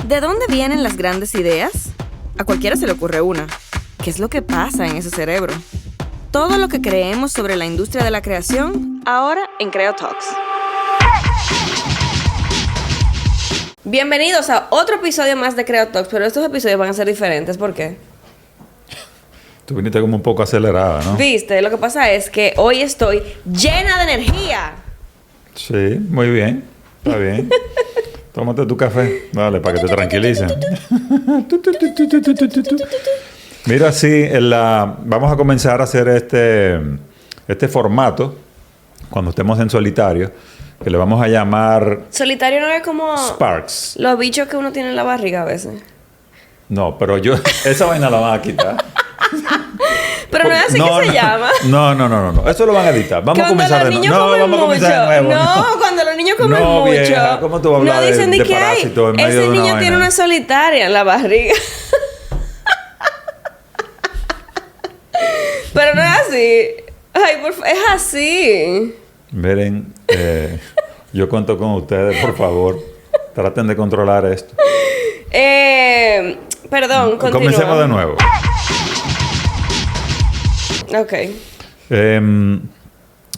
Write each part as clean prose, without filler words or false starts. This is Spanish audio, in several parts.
¿De dónde vienen las grandes ideas? A cualquiera se le ocurre una. ¿Qué es lo que pasa en ese cerebro? Todo lo que creemos sobre la industria de la creación, ahora en Creo Talks. Bienvenidos a otro episodio más de Creo Talks, pero estos episodios van a ser diferentes. ¿Por qué? Tú viniste como un poco acelerada, ¿no? Viste, lo que pasa es que hoy estoy llena de energía. Sí, muy bien. Está bien. Tómate tu café. Dale, para que te tranquilicen. Mira, sí, vamos a comenzar a hacer este formato cuando estemos en solitario, que le vamos a llamar... Solitario no es como... Sparks. Los bichos que uno tiene en la barriga a veces. No, pero esa vaina la van a quitar. Pero no es así que se llama. No. Eso lo van a editar. Vamos a comenzar de nuevo. No, vamos a comenzar de nuevo. No, cuando los niños comen mucho. Vieja, ¿cómo tú vas a hablar dicen de que parásito en medio ese de una niño vaina? tiene una solitaria en la barriga. Pero no es así. Ay, es así. Miren, yo cuento con ustedes, por favor. Traten de controlar esto. Perdón, continúa. Comencemos de nuevo. Ok.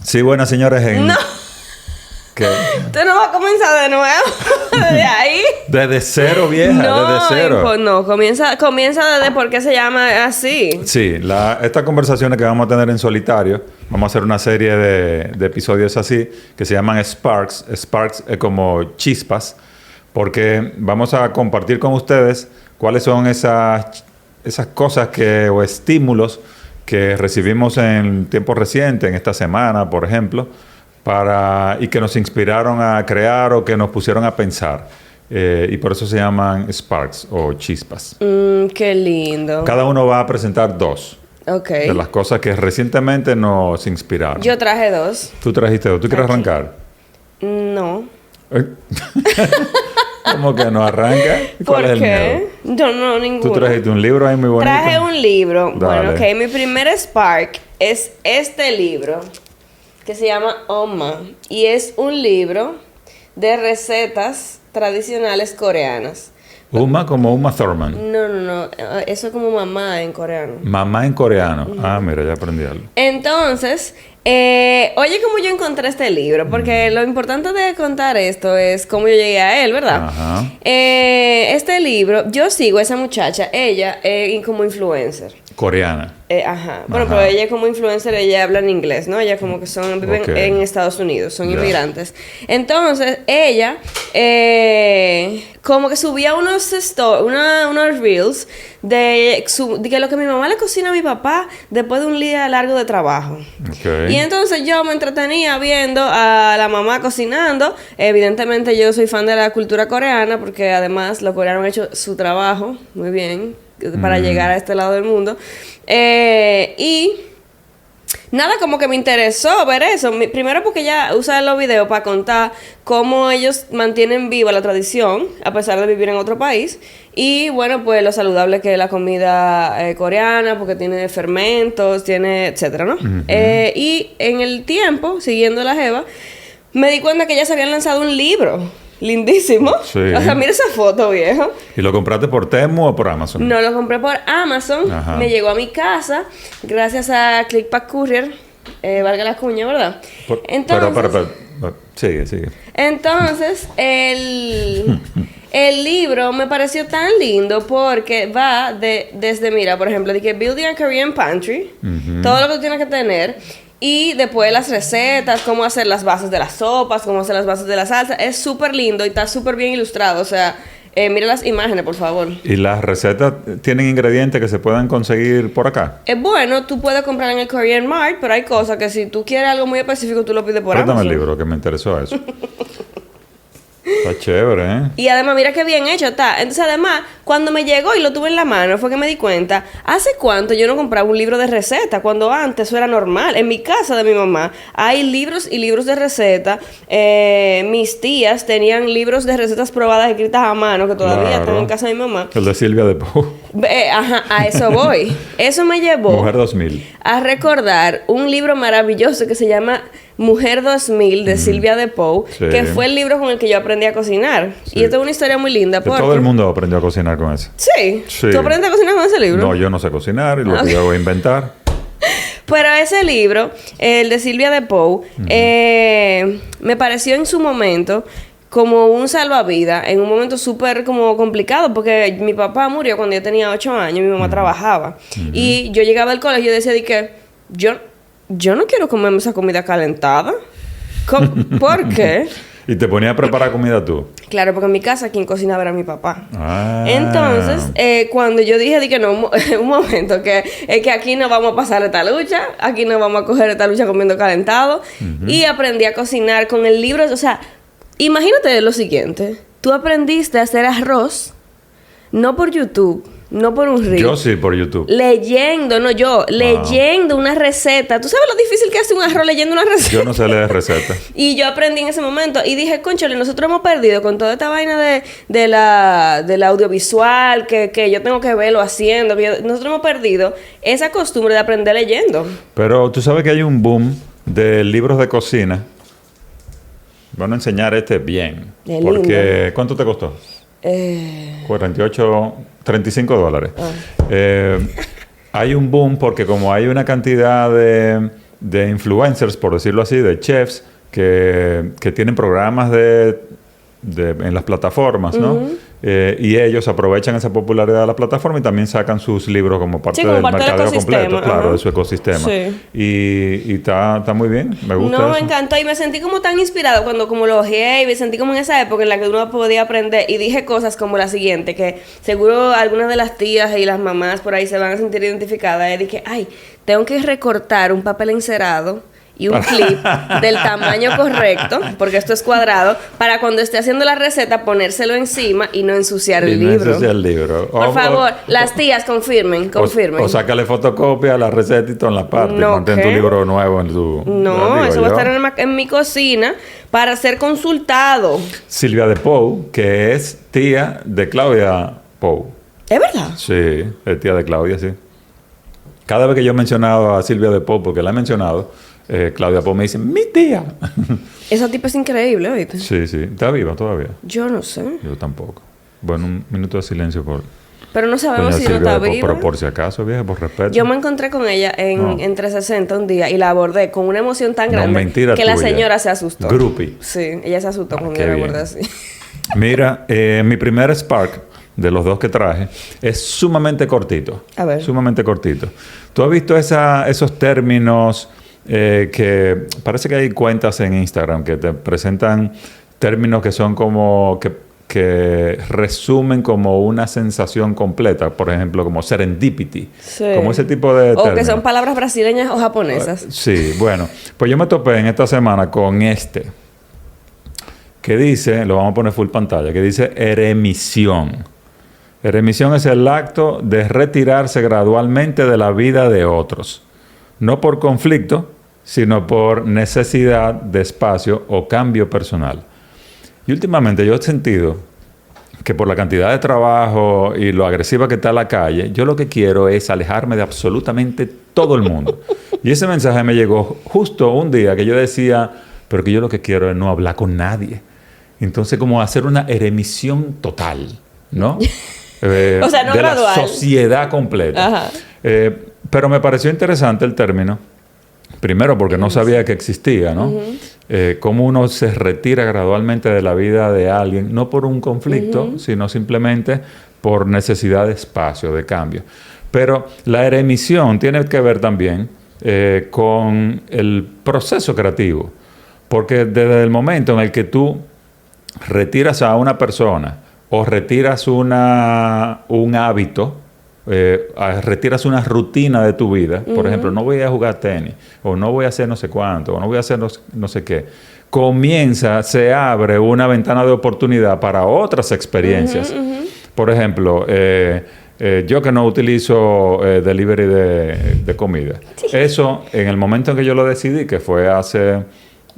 Sí, buenas señores. No. ¿Qué? Tú no vas a comenzar de nuevo. Desde ahí. Desde cero, vieja. No, desde cero. No, comienza desde por qué se llama así. Sí, estas conversaciones que vamos a tener en solitario, vamos a hacer una serie de episodios así, que se llaman Sparks. Sparks es como chispas, porque vamos a compartir con ustedes cuáles son esas cosas o estímulos que recibimos en tiempo reciente, en esta semana, por ejemplo, y que nos inspiraron a crear o que nos pusieron a pensar. Y por eso se llaman Sparks o chispas. Qué lindo. Cada uno va a presentar dos. Okay. De las cosas que recientemente nos inspiraron. Yo traje dos. Tú trajiste dos. ¿Tú quieres arrancar? No. ¿Cómo que no arranca? ¿Cuál es el miedo? No, ninguno. ¿Tú trajiste un libro ahí muy bonito? Traje un libro. Dale. Bueno, ok. Mi primer Spark es este libro que se llama Oma. Y es un libro de recetas tradicionales coreanas. Uma como Uma Thurman. No. Eso es como mamá en coreano. Mamá en coreano. Ah, mira, ya aprendí algo. Entonces, oye, cómo yo encontré este libro, porque lo importante de contar esto es cómo yo llegué a él, ¿verdad? Ajá. Este libro, yo sigo a esa muchacha, ella como influencer. Coreana. Ajá. Bueno, Ajá. pero ella como influencer, ella habla en inglés, ¿no? Ella como que viven Okay. en Estados Unidos, son Ya. inmigrantes. Entonces, ella como que subía unos reels de que lo que mi mamá le cocina a mi papá después de un día largo de trabajo. Okay. Y entonces yo me entretenía viendo a la mamá cocinando. Evidentemente yo soy fan de la cultura coreana porque además los coreanos han hecho su trabajo muy bien para llegar a este lado del mundo. Y nada, como que me interesó ver eso. Primero porque ella usa los videos para contar cómo ellos mantienen viva la tradición a pesar de vivir en otro país. Y bueno, pues lo saludable que es la comida coreana, porque tiene fermentos, tiene etcétera, ¿no? Uh-huh. Y en el tiempo, siguiendo la jeva, me di cuenta que ya se habían lanzado un libro. Lindísimo. Sí. O sea, mira esa foto, viejo. ¿Y lo compraste por Temu o por Amazon? No, lo compré por Amazon. Ajá. Me llegó a mi casa gracias a Clickpack Courier. Valga la cuña, ¿verdad? Entonces, pero. Sigue. Entonces, el libro me pareció tan lindo porque va desde, mira, por ejemplo, de que Building a Korean Pantry, todo lo que tú tienes que tener, y después las recetas, cómo hacer las bases de las sopas, cómo hacer las bases de la salsa. Es súper lindo y está súper bien ilustrado. O sea, mira las imágenes, por favor. ¿Y las recetas tienen ingredientes que se puedan conseguir por acá? Es bueno, tú puedes comprar en el Korean Mart, pero hay cosas que si tú quieres algo muy específico, tú lo pides por Préstame Amazon. el libro, que me interesó eso. Está chévere, ¿eh? Y además, mira qué bien hecho está. Entonces, además, cuando me llegó y lo tuve en la mano, fue que me di cuenta, ¿hace cuánto yo no compraba un libro de recetas? Cuando antes eso era normal. En mi casa de mi mamá hay libros y libros de recetas. Mis tías tenían libros de recetas probadas escritas a mano, que todavía Claro. están en casa de mi mamá. El de Silvia de Pou. Ajá, a eso voy. Eso me llevó Mujer 2000. a recordar un libro maravilloso que se llama Mujer 2000 de Silvia de Pou, Sí. que fue el libro con el que yo aprendí a cocinar. Sí. Y esto es una historia muy linda. Que Porque... todo el mundo aprendió a cocinar con eso. Sí. Sí. ¿Tú aprendiste a cocinar con ese libro? No, yo no sé cocinar y lo Ah, que ok. yo hago es inventar. Pero ese libro, el de Silvia de Pou, me pareció en su momento como un salvavidas, en un momento súper como complicado, porque mi papá murió cuando yo tenía 8 años y mi mamá trabajaba. Y yo llegaba al colegio y decía de que yo no quiero comerme esa comida calentada. ¿Por qué? Y te ponía a preparar comida tú. Claro, porque en mi casa quien cocinaba era mi papá. Ah. Entonces, cuando yo dije de que no, un momento, que es que aquí no vamos a pasar esta lucha, aquí no vamos a coger esta lucha comiendo calentado, y aprendí a cocinar con el libro. O sea, imagínate lo siguiente, tú aprendiste a hacer arroz, no por YouTube, no por un reel. Yo sí, por YouTube. Leyendo una receta. ¿Tú sabes lo difícil que hace un arroz leyendo una receta? Yo no sé leer recetas. Y yo aprendí en ese momento y dije, cónchale, nosotros hemos perdido con toda esta vaina del audiovisual, que yo tengo que verlo haciendo, nosotros hemos perdido esa costumbre de aprender leyendo. Pero tú sabes que hay un boom de libros de cocina. Van a enseñar este bien. Qué Porque, ¿cuánto te costó? 48, $35. Hay un boom porque como hay una cantidad de influencers, por decirlo así, de chefs, que tienen programas en las plataformas, ¿no? Y ellos aprovechan esa popularidad de la plataforma y también sacan sus libros como parte como del parte del mercadeo ecosistema, completo, claro, ajá. de su ecosistema. Sí. Y está muy bien, me gusta No, eso. me encantó y me sentí como tan inspirado cuando como lo ojeé y me sentí como en esa época en la que uno podía aprender y dije cosas como la siguiente, que seguro algunas de las tías y las mamás por ahí se van a sentir identificadas. Y dije, ay, tengo que recortar un papel encerado y un clip del tamaño correcto, porque esto es cuadrado, para cuando esté haciendo la receta ponérselo encima y no ensuciar el Y no libro. ensuciar el libro. Por favor, las tías confirmen. O sácale fotocopia a la receta y todo en la parte. No, Mantén ¿qué? tu libro nuevo en tu... No, digo eso va a yo. estar en mi cocina para ser consultado. Silvia de Pou, que es tía de Claudia Pou. ¿Es verdad? Sí, es tía de Claudia, sí. Cada vez que yo he mencionado a Silvia de Pou, porque la he mencionado, Claudia Pou me dice, mi tía. Esa tipa es increíble, ¿oíste? Sí, sí. ¿Está viva todavía? Yo no sé. Yo tampoco. Bueno, un minuto de silencio por... Pero no sabemos doña si no Silvia está de Pou, viva. pero por si acaso, vieja, por respeto. Yo me encontré con ella en 360 un día y la abordé con una emoción tan No, grande mentira que la tuya. señora se asustó. Groupie. Sí, ella se asustó cuando qué yo la bien. abordé así. Mira, mi primer Spark de los dos que traje es sumamente cortito. A ver. Sumamente cortito. ¿Tú has visto esos términos que parece que hay cuentas en Instagram que te presentan términos que son como que resumen como una sensación completa? Por ejemplo, como serendipity. Sí. Como ese tipo de O que términos. son palabras brasileñas o japonesas. Sí, bueno. Pues yo me topé en esta semana con que dice, lo vamos a poner full pantalla, que dice eremisión. Eremisión es el acto de retirarse gradualmente de la vida de otros. No por conflicto, sino por necesidad de espacio o cambio personal. Y últimamente yo he sentido que por la cantidad de trabajo y lo agresiva que está la calle, yo lo que quiero es alejarme de absolutamente todo el mundo. Y ese mensaje me llegó justo un día que yo decía, pero que yo lo que quiero es no hablar con nadie. Entonces, como hacer una eremisión total, ¿no? O sea, no de gradual. la sociedad completa. Ajá. Pero me pareció interesante el término. Primero, porque no sabía que existía, ¿no? Cómo uno se retira gradualmente de la vida de alguien, no por un conflicto, sino simplemente por necesidad de espacio, de cambio. Pero la eremisión tiene que ver también con el proceso creativo. Porque desde el momento en el que tú retiras a una persona o retiras un hábito, retiras una rutina de tu vida, por ejemplo, no voy a jugar tenis, o no voy a hacer no sé cuánto, o no voy a hacer no sé qué, se abre una ventana de oportunidad para otras experiencias. Por ejemplo, yo que no utilizo delivery de comida, eso en el momento en que yo lo decidí, que fue hace...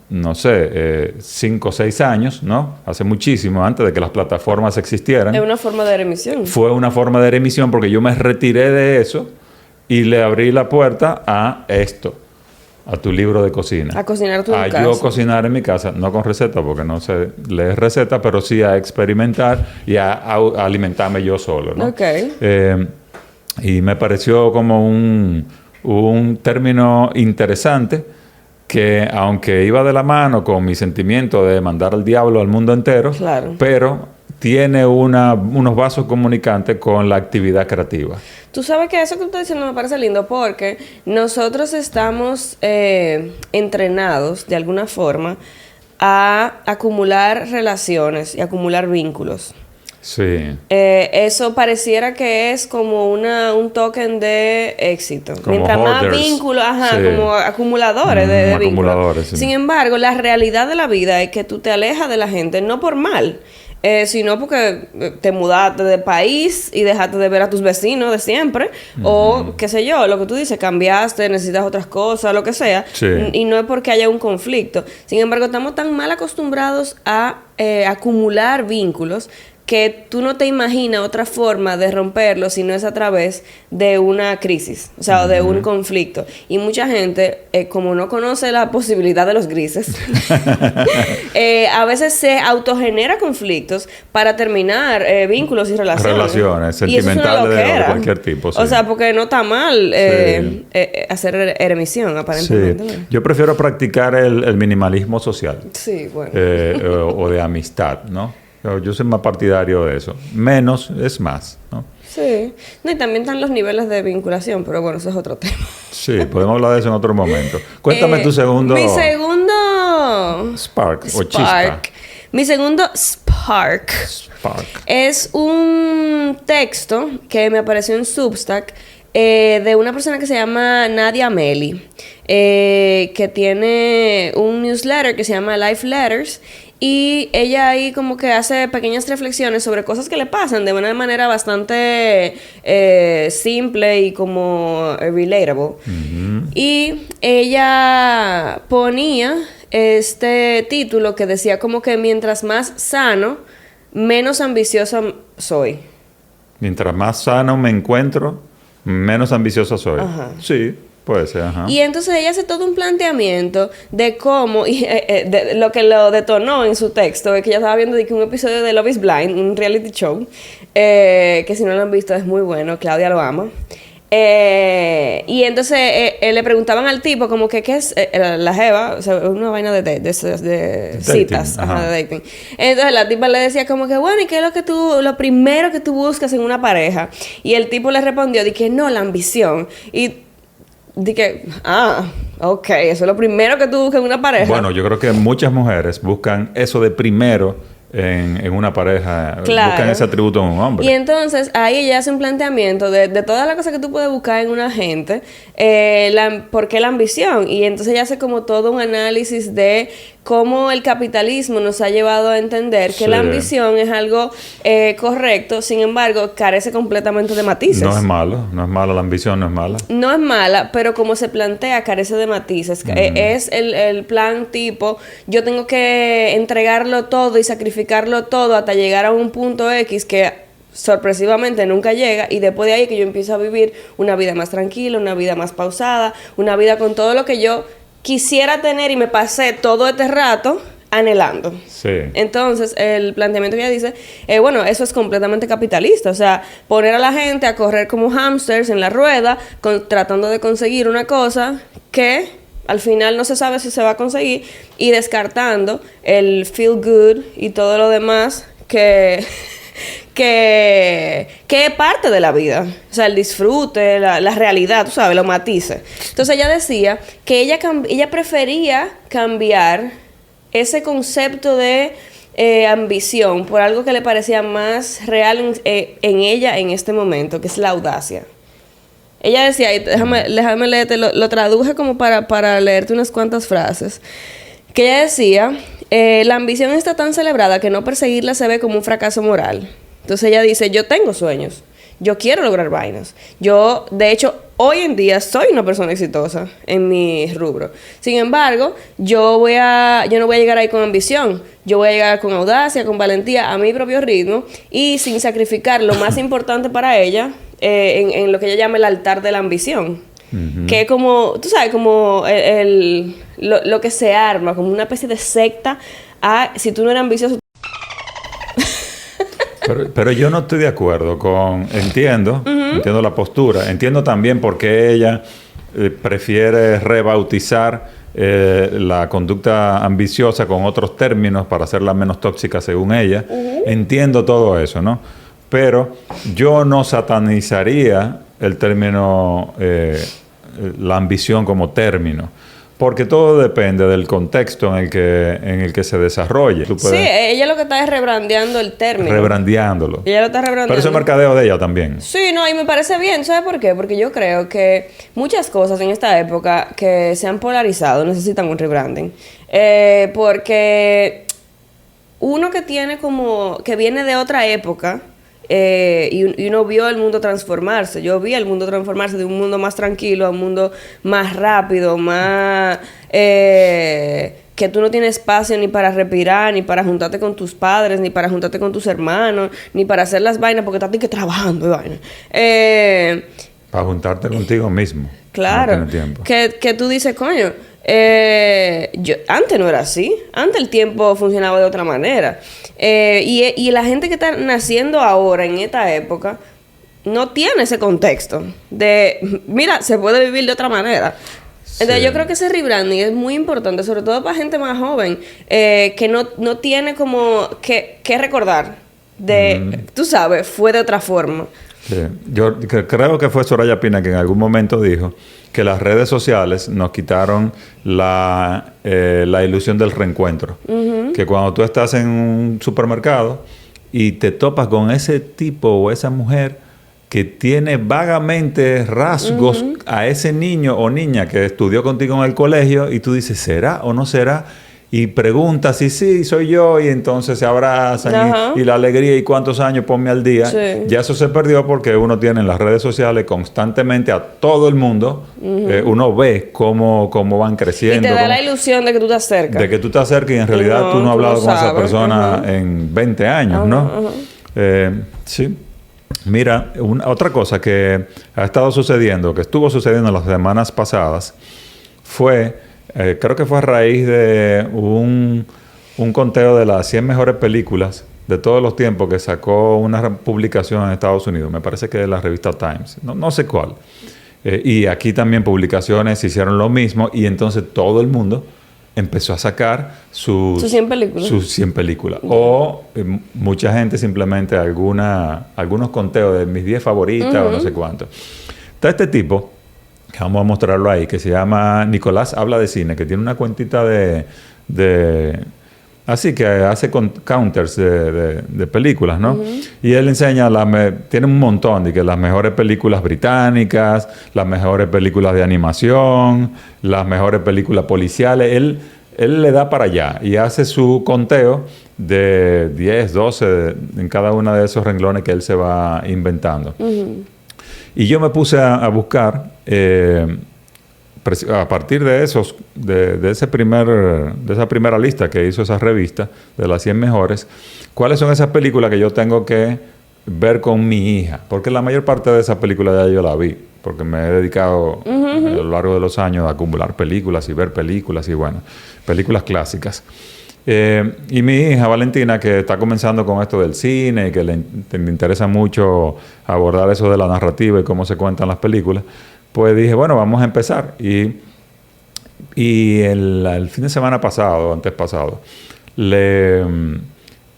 no sé, 5 o 6 años, ¿no? Hace muchísimo, antes de que las plataformas existieran. Es una forma de remisión. Fue una forma de remisión porque yo me retiré de eso y le abrí la puerta a esto. a tu libro de cocina. A cocinar tú en a casa. yo cocinar en mi casa, no con receta, porque no sé leer receta, pero sí a experimentar y a alimentarme yo solo, ¿no? Ok. Y me pareció como un término interesante que, aunque iba de la mano con mi sentimiento de mandar al diablo al mundo entero, Claro. pero tiene unos vasos comunicantes con la actividad creativa. Tú sabes que eso que tú estás diciendo me parece lindo porque nosotros estamos entrenados de alguna forma a acumular relaciones y acumular vínculos. Sí. Eso pareciera que es como un token de éxito. Como Mientras más hoarders. vínculos, Sí. como acumuladores de vínculos. Acumuladores, sí. Sin embargo, la realidad de la vida es que tú te alejas de la gente, no por mal, sino porque te mudaste de país y dejaste de ver a tus vecinos de siempre, o qué sé yo, lo que tú dices, cambiaste, necesitas otras cosas, lo que sea, Sí. y no es porque haya un conflicto. Sin embargo, estamos tan mal acostumbrados a acumular vínculos que tú no te imaginas otra forma de romperlo si no es a través de una crisis, o sea, de un conflicto. Y mucha gente, como no conoce la posibilidad de los grises, a veces se autogenera conflictos para terminar vínculos y relaciones. Relaciones Y eso es una sentimentales de loquera. cualquier tipo, sí. O sea, porque no está mal Sí. hacer eremisión, aparentemente. Sí. Yo prefiero practicar el minimalismo social. Sí, bueno. O de amistad, ¿no? Yo soy más partidario de eso. Menos es más, ¿no? Sí. No, y también están los niveles de vinculación, pero bueno, eso es otro tema. Sí, podemos hablar de eso en otro momento. Cuéntame tu segundo... Mi segundo... Spark o chispa. Mi segundo Spark es un texto que me apareció en Substack de una persona que se llama Nadia Meli, que tiene un newsletter que se llama Life Letters. Y ella ahí como que hace pequeñas reflexiones sobre cosas que le pasan de una manera bastante simple y como relatable. Y ella ponía este título que decía como que mientras más sano, menos ambiciosa soy. Mientras más sano me encuentro, menos ambicioso soy. Ajá. Sí, puede ser, ajá. Y entonces ella hace todo un planteamiento de cómo, y de lo que lo detonó en su texto, es que ella estaba viendo de que un episodio de Love is Blind, un reality show, que si no lo han visto es muy bueno, Claudia lo ama. Y entonces le preguntaban al tipo como que qué es la jeva, o sea, una vaina de citas, ajá. de dating. Entonces la tipa le decía como que bueno, ¿y qué es lo primero que tú buscas en una pareja? Y el tipo le respondió de que no, la ambición. Y dije, ok, eso es lo primero que tú buscas en una pareja. Bueno, yo creo que muchas mujeres buscan eso de primero en una pareja. Claro. Buscan ese atributo en un hombre. Y entonces ahí ella hace un planteamiento de todas las cosas que tú puedes buscar en una gente, ¿por qué la ambición? Y entonces ella hace como todo un análisis de cómo el capitalismo nos ha llevado a entender que Sí. la ambición es algo correcto, sin embargo, carece completamente de matices. No es malo, la ambición no es mala. No es mala, pero como se plantea, carece de matices. Es el plan tipo, yo tengo que entregarlo todo y sacrificarlo todo hasta llegar a un punto X que sorpresivamente nunca llega, y después de ahí que yo empiezo a vivir una vida más tranquila, una vida más pausada, una vida con todo lo que yo quisiera tener y me pasé todo este rato anhelando. Sí. Entonces, el planteamiento que ella dice, bueno, eso es completamente capitalista. O sea, poner a la gente a correr como hámsters en la rueda, tratando de conseguir una cosa que al final no se sabe si se va a conseguir, y descartando el feel good y todo lo demás que es parte de la vida. O sea, el disfrute, la realidad, tú sabes, los matices. Entonces ella decía que ella prefería cambiar ese concepto de ambición por algo que le parecía más real en ella en este momento, que es la audacia. Ella decía, y déjame leerte, lo traduje como para leerte unas cuantas frases, que ella decía, la ambición está tan celebrada que no perseguirla se ve como un fracaso moral. Entonces ella dice, yo tengo sueños, yo quiero lograr vainas. Yo, de hecho, hoy en día soy una persona exitosa en mi rubro. Sin embargo, yo no voy a llegar ahí con ambición. Yo voy a llegar con audacia, con valentía, a mi propio ritmo y sin sacrificar lo más importante para ella en lo que ella llama el altar de la ambición. que es como, tú sabes, como lo que se arma, como una especie de secta si tú no eres ambicioso. Pero yo no estoy de acuerdo con... Entiendo la postura. Entiendo también por qué ella prefiere rebautizar la conducta ambiciosa con otros términos para hacerla menos tóxica según ella. Entiendo todo eso, ¿no? Pero yo no satanizaría el término, la ambición como término. Porque todo depende del contexto en el que se desarrolle. Sí, ella lo que está es rebrandeando el término. Rebrandeándolo. Ella lo está rebrandeando. Pero eso es mercadeo de ella también. Sí, no, y me parece bien. ¿Sabes por qué? Porque yo creo que muchas cosas en esta época que se han polarizado necesitan un rebranding. Porque uno que tiene como... que viene de otra época... y uno vio el mundo transformarse. Yo vi el mundo transformarse de un mundo más tranquilo a un mundo más rápido, más... que tú no tienes espacio ni para respirar, ni para juntarte con tus padres, ni para juntarte con tus hermanos, ni para hacer las vainas porque estás que trabajando y vainas. Para juntarte contigo mismo. Claro. No tiene tiempo. Que tú dices, coño... antes no era así. Antes el tiempo funcionaba de otra manera. Y la gente que está naciendo ahora en esta época no tiene ese contexto de, mira, se puede vivir de otra manera. Entonces yo creo que ese rebranding es muy importante, sobre todo para gente más joven, que no tiene como que recordar de, tú sabes, fue de otra forma. Sí. Yo creo que fue Soraya Pina que en algún momento dijo que las redes sociales nos quitaron la ilusión del reencuentro. Que cuando tú estás en un supermercado y te topas con ese tipo o esa mujer que tiene vagamente rasgos a ese niño o niña que estudió contigo en el colegio y tú dices, ¿será o no será? Y preguntas si sí, soy yo, y entonces se abrazan y la alegría y cuántos años, ponme al día. Sí. Ya eso se perdió porque uno tiene en las redes sociales constantemente a todo el mundo. Uno ve cómo van creciendo. Y te da la ilusión de que tú te acercas. De que tú te acercas y en realidad tú no has hablado con esa persona en 20 años, ¿no? Sí. Mira, otra cosa que ha estado sucediendo, que estuvo sucediendo las semanas pasadas, fue... creo que fue a raíz de un conteo de las 100 mejores películas de todos los tiempos que sacó una publicación en Estados Unidos. Me parece que de la revista Times. No sé cuál. Y aquí también publicaciones hicieron lo mismo y entonces todo el mundo empezó a sacar sus 100 películas. Sus 100 películas. O mucha gente simplemente algunos conteos de mis 10 favoritas o no sé cuánto. Está este tipo... Vamos a mostrarlo ahí, que se llama Nicolás Habla de Cine, que tiene una cuentita así que hace counters de películas, ¿no? Y él enseña, tiene un montón de que las mejores películas británicas, las mejores películas de animación, las mejores películas policiales. Él le da para allá y hace su conteo de 10, 12 en cada uno de esos renglones que él se va inventando. Y yo me puse a buscar, a partir de esa primera lista que hizo esa revista, de las 100 mejores, cuáles son esas películas que yo tengo que ver con mi hija. Porque la mayor parte de esas películas ya yo la vi, porque me he dedicado a lo largo de los años a acumular películas y ver películas y bueno, películas clásicas. Y mi hija Valentina, que está comenzando con esto del cine y que le interesa mucho abordar eso de la narrativa y cómo se cuentan las películas, pues dije, bueno, vamos a empezar. Y el fin de semana pasado, antes pasado, le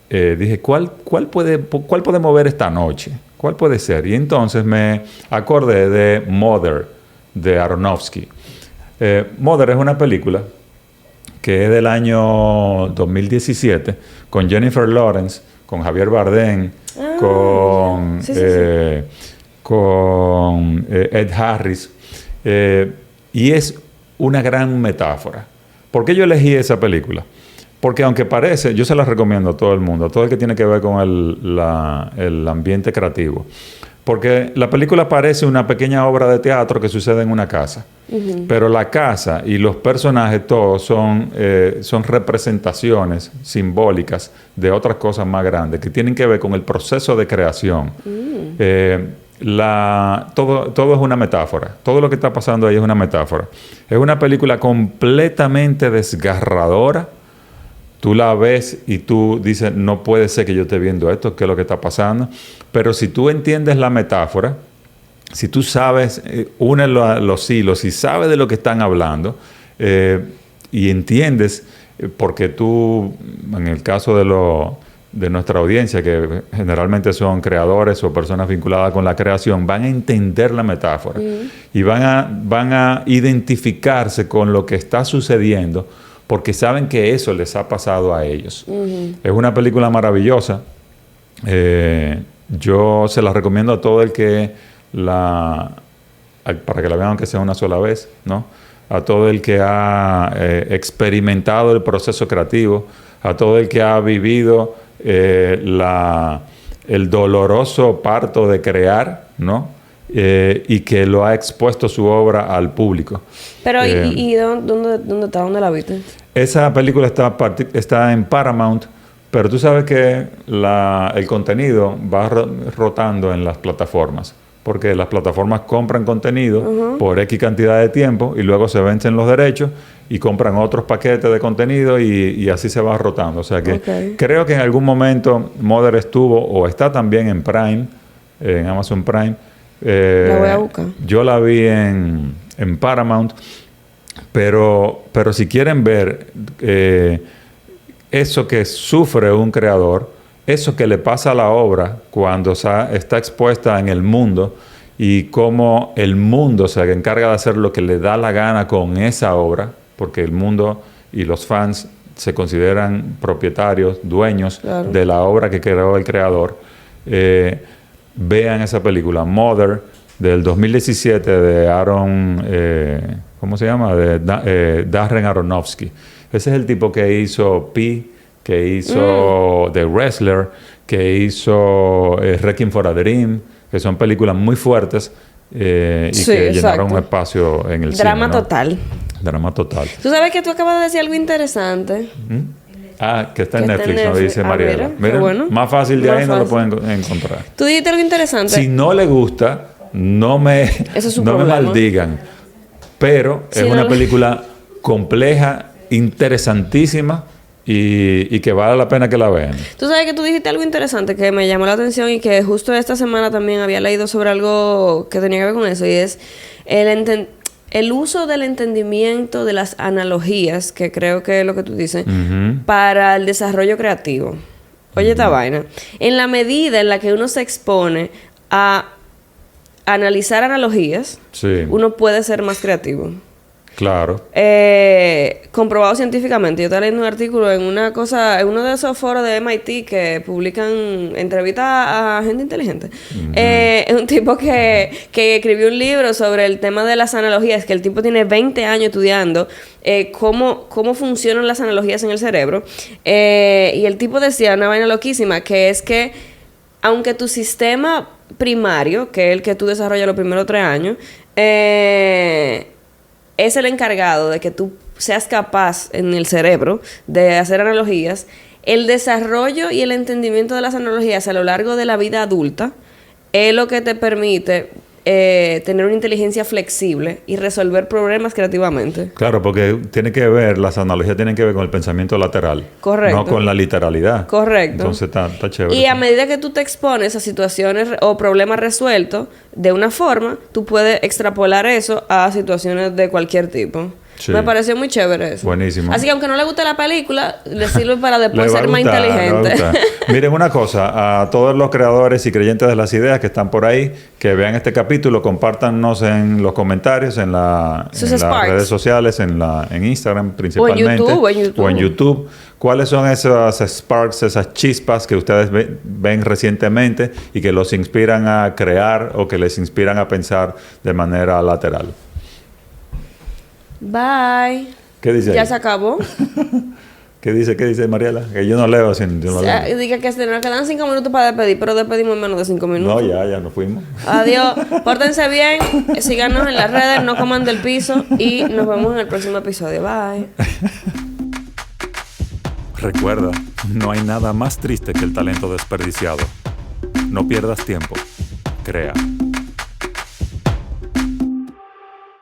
dije, ¿cuál podemos ver esta noche? ¿Cuál puede ser? Y entonces me acordé de Mother, de Aronofsky. Mother es una película que es del año 2017, con Jennifer Lawrence, con Javier Bardem, con Ed Harris. Y es una gran metáfora. ¿Por qué yo elegí esa película? Porque aunque parece, yo se la recomiendo a todo el mundo, a todo el que tiene que ver con el ambiente creativo. Porque la película parece una pequeña obra de teatro que sucede en una casa. Pero la casa y los personajes todos son representaciones simbólicas de otras cosas más grandes que tienen que ver con el proceso de creación. todo es una metáfora. Todo lo que está pasando ahí es una metáfora. Es una película completamente desgarradora. Tú la ves y tú dices, no puede ser que yo esté viendo esto, ¿qué es lo que está pasando? Pero si tú entiendes la metáfora, si tú sabes, unes los hilos y sabes de lo que están hablando, y entiendes, porque tú, en el caso de nuestra audiencia, que generalmente son creadores o personas vinculadas con la creación, van a entender la metáfora y van a identificarse con lo que está sucediendo, porque saben que eso les ha pasado a ellos. Es una película maravillosa. Yo se la recomiendo a todo el que para que la vean aunque sea una sola vez, ¿no? A todo el que ha experimentado el proceso creativo, a todo el que ha vivido el doloroso parto de crear, ¿no? Y que lo ha expuesto su obra al público. Pero, ¿y dónde está? ¿Dónde la viste? Esa película está en Paramount, pero tú sabes que el contenido va rotando en las plataformas, porque las plataformas compran contenido por X cantidad de tiempo y luego se vencen los derechos y compran otros paquetes de contenido y así se va rotando. O sea que creo que en algún momento Mother estuvo o está también en Prime, en Amazon Prime. La voy a buscar. Yo la vi en Paramount, pero si quieren ver eso que sufre un creador, eso que le pasa a la obra cuando está expuesta en el mundo y cómo el mundo se encarga de hacer lo que le da la gana con esa obra, porque el mundo y los fans se consideran propietarios, dueños de la obra que creó el creador. Vean esa película, Mother, del 2017, de Aaron, ¿cómo se llama? Darren Aronofsky. Ese es el tipo que hizo Pi, que hizo The Wrestler, que hizo Requiem for a Dream, que son películas muy fuertes y que llenaron un espacio en el Drama cine, ¿no? total. Drama total. Tú sabes que tú acabas de decir algo interesante. Que está en Netflix, nos dice Mariela. Mira, bueno, más fácil de ahí no lo pueden encontrar. Tú dijiste algo interesante. Si no le gusta, no me maldigan. Pero es una película compleja, interesantísima y que vale la pena que la vean. Tú sabes que tú dijiste algo interesante que me llamó la atención y que justo esta semana también había leído sobre algo que tenía que ver con eso, y es el uso del entendimiento de las analogías, que creo que es lo que tú dices, para el desarrollo creativo. Oye, esta vaina. En la medida en la que uno se expone a analizar analogías, uno puede ser más creativo. Claro. Comprobado científicamente. Yo estaba leyendo un artículo en uno de esos foros de MIT que publican entrevistas a gente inteligente. Es un tipo que escribió un libro sobre el tema de las analogías, que el tipo tiene 20 años estudiando cómo funcionan las analogías en el cerebro. Y el tipo decía una vaina loquísima, que es que aunque tu sistema primario, que es el que tú desarrollas los primeros 3 años, es el encargado de que tú seas capaz en el cerebro de hacer analogías, el desarrollo y el entendimiento de las analogías a lo largo de la vida adulta es lo que te permite tener una inteligencia flexible y resolver problemas creativamente. Claro, porque las analogías tienen que ver con el pensamiento lateral. Correcto. No con la literalidad. Correcto. Entonces está chévere. Y a medida que tú te expones a situaciones o problemas resueltos de una forma, tú puedes extrapolar eso a situaciones de cualquier tipo. Sí. Me pareció muy chévere eso. Buenísimo. Así que aunque no le guste la película, le sirve para después ser más inteligente. Miren una cosa, a todos los creadores y creyentes de las ideas que están por ahí, que vean este capítulo, compártanos en los comentarios, en las redes sociales, en Instagram principalmente. O en YouTube. ¿Cuáles son esas sparks, esas chispas que ustedes ven recientemente y que los inspiran a crear o que les inspiran a pensar de manera lateral? Bye. ¿Qué dice ahí? Ya se acabó. ¿Qué dice Mariela? Que yo no leo sin... Diga que nos quedan 5 minutos para despedir, pero despedimos en menos de 5 minutos. No, ya nos fuimos. Adiós. Pórtense bien, síganos en las redes, no coman del piso y nos vemos en el próximo episodio. Bye. Recuerda, no hay nada más triste que el talento desperdiciado. No pierdas tiempo. Crea.